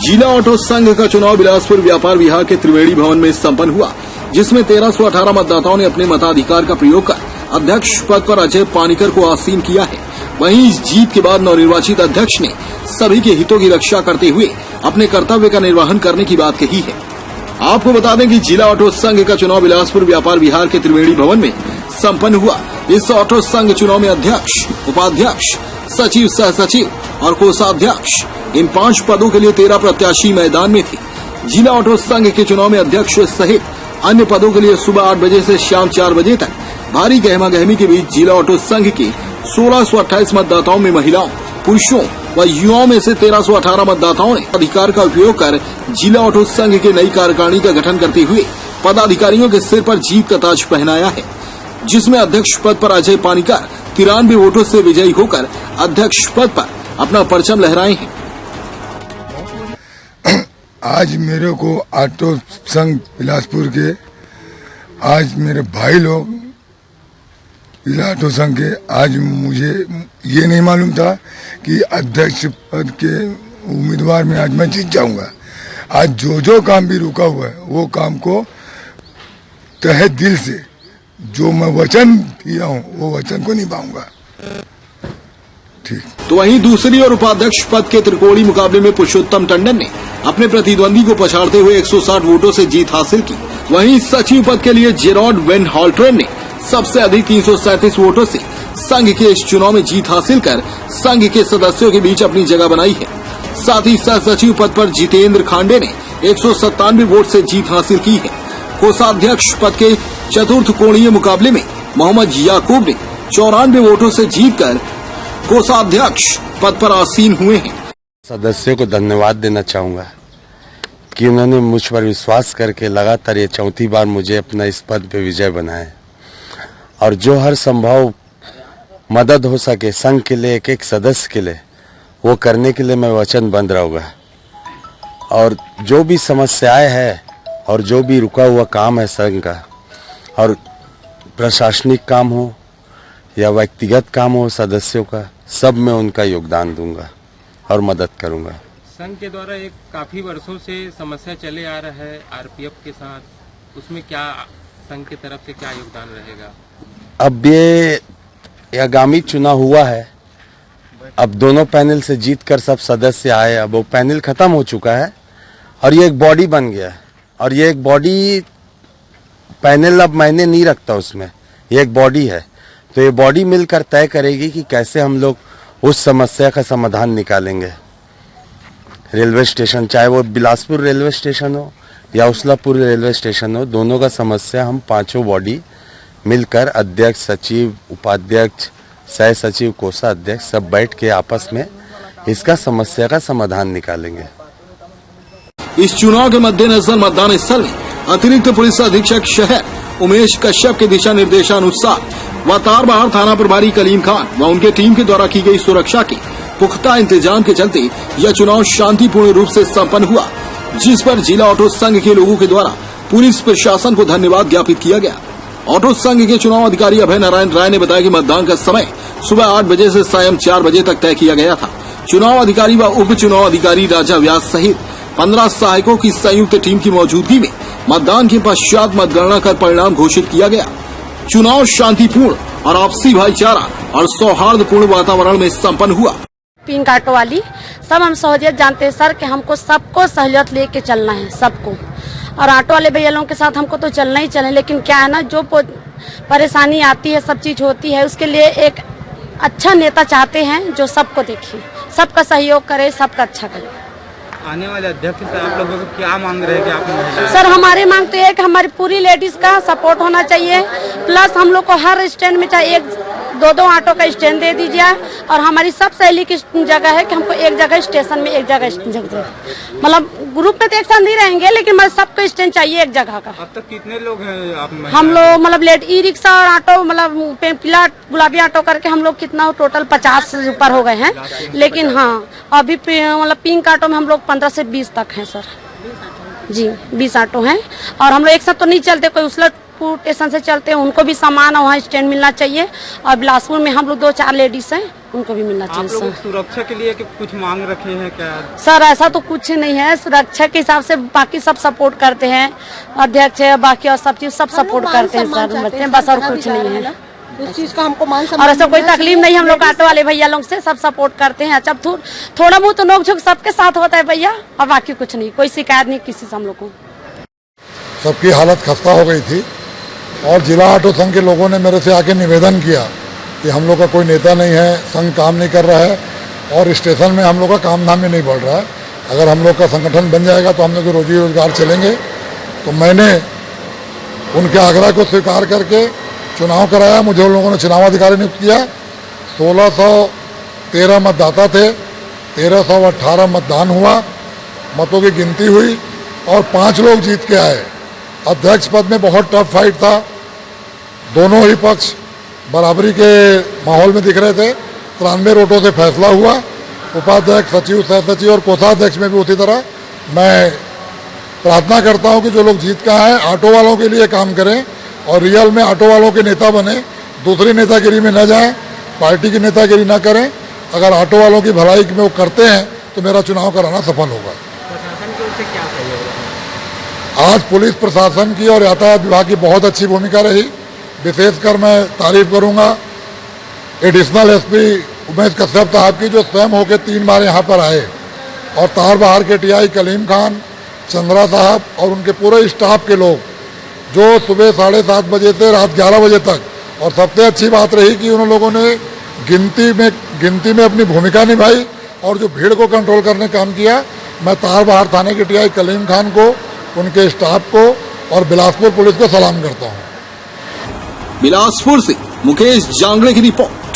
जिला ऑटो संघ का चुनाव बिलासपुर व्यापार विहार के त्रिवेणी भवन में संपन्न हुआ, जिसमें 1318 मतदाताओं ने अपने मताधिकार का प्रयोग कर अध्यक्ष पद पर अजय पानीकर को आसीन किया है। वहीं इस जीत के बाद नवनिर्वाचित अध्यक्ष ने सभी के हितों की रक्षा करते हुए अपने कर्तव्य का निर्वहन करने की बात कही है। आपको बता दें कि जिला ऑटो संघ का चुनाव बिलासपुर व्यापार विहार के त्रिवेणी भवन में संपन्न हुआ। इस ऑटो संघ चुनाव में अध्यक्ष, उपाध्यक्ष, सचिव, सह सचिव और कोषाध्यक्ष इन 5 पदों के लिए 13 प्रत्याशी मैदान में थे। जिला ऑटो संघ के चुनाव में अध्यक्ष सहित अन्य पदों के लिए सुबह 8 बजे से शाम 4 बजे तक भारी गहमागहमी के बीच जिला ऑटो संघ के 1628 मतदाताओं में महिलाओं, पुरुषों व युवाओं में से 1318 मतदाताओं ने अधिकार का उपयोग कर जिला ऑटो संघ के नई कार्यकारिणी का गठन करते हुए पदाधिकारियों के सिर पर जीत का ताज पहनाया है, जिसमें अध्यक्ष पद पर अजय पानीकर 93 वोटों से विजयी होकर अध्यक्ष पद पर अपना परचम लहराए हैं। आज मेरे को ऑटो संघ बिलासपुर के आज मेरे भाई लोग जिला ऑटो संघ के आज मुझे ये नहीं मालूम था कि अध्यक्ष पद के उम्मीदवार में आज मैं जीत जाऊंगा। आज जो काम भी रुका हुआ है वो काम को तहे दिल से जो मैं वचन दिया हूँ वो वचन को निभाऊंगा। ठीक। तो वहीं दूसरी ओर उपाध्यक्ष पद के त्रिकोणीय मुकाबले में पुरुषोत्तम टंडन ने अपने प्रतिद्वंदी को पछाड़ते हुए 160 वोटों से जीत हासिल की। वहीं सचिव पद के लिए जेरॉड वेन हॉल्ट्रेन ने सबसे अधिक 337 वोटों से संघ के इस चुनाव में जीत हासिल कर संघ के सदस्यों के बीच अपनी जगह बनाई है। साथ ही सह सचिव पद पर जितेंद्र खांडे ने 197 वोट से जीत हासिल की है। कोषाध्यक्ष पद के चतुर्थ कोणीय मुकाबले में मोहम्मद याकूब ने 94 वोटों से जीतकर कोषाध्यक्ष पद पर आसीन हुए हैं। सदस्यों को धन्यवाद देना चाहूंगा कि उन्होंने मुझ पर विश्वास करके लगातार ये 4थी बार मुझे अपना इस पद पे विजय बनाए और जो हर संभव मदद हो सके संघ के लिए, एक सदस्य के लिए, वो करने के लिए मैं वचनबद्ध रहूंगा। और जो भी समस्याएं है और जो भी रुका हुआ काम है संघ का, और प्रशासनिक काम हो या व्यक्तिगत काम हो सदस्यों का, सब में उनका योगदान दूंगा और मदद करूंगा। संघ के द्वारा एक काफी वर्षों से समस्या चले आ रहा है आरपीएफ के साथ, उसमें क्या संघ की तरफ से क्या योगदान रहेगा? अब ये आगामी चुनाव हुआ है, अब दोनों पैनल से जीतकर सब सदस्य आए, अब वो पैनल खत्म हो चुका है और ये एक बॉडी बन गया है। और ये एक बॉडी पैनल अब मायने नहीं रखता उसमें, ये एक बॉडी है। तो ये बॉडी मिलकर तय करेगी कि कैसे हम लोग उस समस्या का समाधान निकालेंगे। रेलवे स्टेशन, चाहे वो बिलासपुर रेलवे स्टेशन हो या उसलापुर रेलवे स्टेशन हो, दोनों का समस्या हम 5 बॉडी मिलकर अध्यक्ष, सचिव, उपाध्यक्ष, सह सचिव, कोषाध्यक्ष सब बैठ के आपस में इसका समस्या का समाधान निकालेंगे। इस चुनाव के मद्देनजर मतदान स्थल में अतिरिक्त पुलिस अधीक्षक शहर उमेश कश्यप के दिशा निर्देशानुसार व तारबहार थाना प्रभारी कलीम खान व उनके टीम के द्वारा की गई सुरक्षा के पुख्ता इंतजाम के चलते यह चुनाव शांतिपूर्ण रूप से संपन्न हुआ, जिस पर जिला ऑटो संघ के लोगों के द्वारा पुलिस प्रशासन को धन्यवाद ज्ञापित किया गया। ऑटो संघ के चुनाव अधिकारी अभय नारायण राय ने बताया कि मतदान का समय सुबह 8 बजे से सायं 4 बजे तक तय किया गया था। चुनाव अधिकारी व उप चुनाव अधिकारी राजा व्यास सहित 15 सहायकों की संयुक्त टीम की मौजूदगी में मतदान के पश्चात मतगणना कर परिणाम घोषित किया गया। चुनाव शांतिपूर्ण और आपसी भाईचारा और सौहार्दपूर्ण वातावरण में संपन्न हुआ। पिंक ऑटो वाली सब हम सहूलियत जानते हैं सर कि हमको सबको सहूलियत लेके चलना है सबको, और ऑटो वाले भैया लोगों के साथ हमको तो चलना ही चलना, लेकिन क्या है ना, जो परेशानी आती है, सब चीज होती है, उसके लिए एक अच्छा नेता चाहते हैं जो सबको देखे, सबका सहयोग करे, सबका अच्छा करे। आने वाले अध्यक्ष से आप लोगों को क्या मांग रहे हैं कि आप? सर हमारी मांग तो एक, हमारी पूरी लेडीज का सपोर्ट होना चाहिए, प्लस हम लोग को हर स्टैंड में चाहे 1-2 ऑटो का स्टैंड दे दीजिए, और हमारी सब सहेली की जगह है कि हमको एक जगह स्टेशन में एक जगह मतलब ग्रुप में तो एक साथ नहीं रहेंगे, लेकिन मतलब सबको स्टैंड चाहिए एक जगह का। अब तक कितने लोग हैं आप? हम लोग मतलब ई रिक्शा और ऑटो मतलब पीला गुलाबी ऑटो करके हम लोग कितना टोटल 50 से ऊपर हो गए हैं, लेकिन हाँ अभी मतलब पिंक ऑटो में हम लोग 15 से 20 तक हैं सर जी, 20 ऑटो हैं, और हम लोग एक साथ तो नहीं चलते, कोई बिलासपुर स्टेशन से चलते हैं उनको भी सामान वहाँ स्टैंड मिलना चाहिए, और बिलासपुर में हम लोग 2-4 लेडीज हैं उनको भी मिलना चाहिए। आप लोग सर सुरक्षा के लिए कुछ मांग रखे हैं क्या? सर ऐसा तो कुछ नहीं है, सुरक्षा के हिसाब से बाकी सब सपोर्ट करते हैं, अध्यक्ष है बाकी और सब चीज सब सपोर्ट करते हैं सर, बच्चे बस और कुछ नहीं है। उस चीज का हमको मान और सम्मान ऐसा कोई मिलना तकलीफ नहीं, हम लोग ऑटो वाले भैया लोग से सब सपोर्ट करते हैं। अच्छा थोड़ा बहुत तो नोक झोंक सबके साथ होता है भैया, और बाकी कुछ नहीं, कोई शिकायत नहीं किसी से हम लोग को। सबकी हालत खस्ता हो गई थी और जिला ऑटो संघ के लोगों ने मेरे से आके निवेदन किया कि हम लोग का कोई नेता नहीं है, संघ काम नहीं कर रहा है और स्टेशन में हम लोग का काम धाम भी नहीं बढ़ रहा है। अगर हम लोग का संगठन बन जाएगा तो हम लोग रोजी रोजगार चलेंगे। तो मैंने उनके आग्रह को स्वीकार करके चुनाव कराया। मुझे उन लोगों ने चुनाव अधिकारी नियुक्त किया। 1613 मतदाता थे, 1318 मतदान हुआ, मतों की गिनती हुई और 5 लोग जीत के आए। अध्यक्ष पद में बहुत टफ फाइट था, दोनों ही पक्ष बराबरी के माहौल में दिख रहे थे। 93 वोटों से फैसला हुआ। उपाध्यक्ष, सचिव, सह सचिव और कोषाध्यक्ष में भी उसी तरह। मैं प्रार्थना करता हूं कि जो लोग जीत के आए ऑटो वालों के लिए काम करें और रियल में ऑटो वालों के नेता बने, दूसरी नेतागिरी में न जाएं, पार्टी की नेतागिरी न करें। अगर ऑटो वालों की भलाई में वो करते हैं तो मेरा चुनाव कराना सफल होगा। प्रशासन की ओर से क्या सहयोग है? आज पुलिस प्रशासन की और यातायात विभाग की बहुत अच्छी भूमिका रही। विशेषकर मैं तारीफ करूंगा एडिशनल एसपी उमेश कश्यप साहब की, जो स्वयं होकर 3 बार यहाँ पर आए, और तार बहार के टीआई कलीम खान, चंद्रा साहब और उनके पूरे स्टाफ के लोग जो सुबह 7:30 बजे से रात 11 बजे तक। और सबसे अच्छी बात रही कि उन लोगों ने गिनती में अपनी भूमिका निभाई और जो भीड़ को कंट्रोल करने काम किया। मैं तार बहार थाने के टीआई कलीम खान को, उनके स्टाफ को और बिलासपुर पुलिस को सलाम करता हूँ। बिलासपुर से मुकेश जांगड़े की रिपोर्ट।